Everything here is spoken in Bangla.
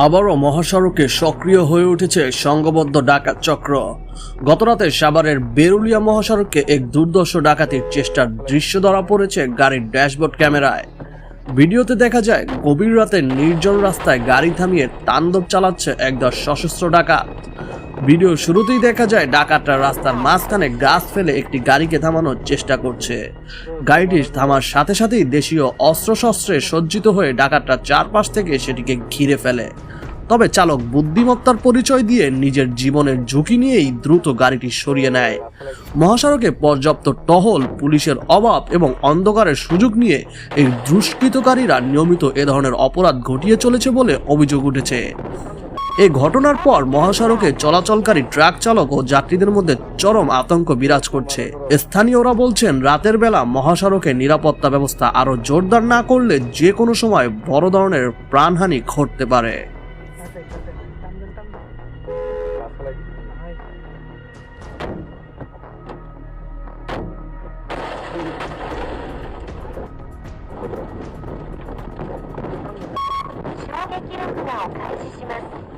আবারও মহাসড়কে সক্রিয় হয়ে উঠেছে সংঘবদ্ধ ডাকাত চক্র। গতরাতে সাভারের বেরুলিয়া মহাসড়কে এক দুর্ধর্ষ ডাকাতির চেষ্টার দৃশ্য ধরা পড়েছে গাড়ির ড্যাশবোর্ড ক্যামেরায়। ভিডিওতে দেখা যায় গভীর রাতে নির্জন রাস্তায় গাড়ি থামিয়ে তাণ্ডব চালাচ্ছে একদল সশস্ত্র ডাকাত। ভিডিও শুরুতেই দেখা যায় ডাকাতরা রাস্তার মাঝখানে গাছ ফেলে একটি গাড়িকে থামানোর চেষ্টা করছে। গাড়িটি থামার সাথে সাথেই দেশীয় অস্ত্রশস্ত্রে সজ্জিত হয়ে ডাকাতরা চারপাশ থেকে সেটিকে ঘিরে ফেলে। তবে চালক বুদ্ধিমত্তার পরিচয় দিয়ে নিজের জীবনের ঝুঁকি নিয়েই দ্রুত গাড়িটি সরিয়ে নেয়। মহাসড়কে পর্যাপ্ত টহল, পুলিশের অভাব এবং অন্ধকারের সুযোগ নিয়ে এই দুষ্কৃতকারীরা নিয়মিত এ ধরনের অপরাধ ঘটিয়ে চলেছে বলে অভিযোগ উঠেছে। এই ঘটনার পর মহাসড়কে চলাচলকারী ট্রাক চালক ও যাত্রীদের মধ্যে চরম আতঙ্ক বিরাজ করছে। স্থানীয়রা বলছেন, রাতের বেলা মহাসড়কে নিরাপত্তা ব্যবস্থা আরো জোরদার না করলে যে কোনো সময় বড় ধরনের প্রাণহানি ঘটতে পারে।衝撃録画を開始します。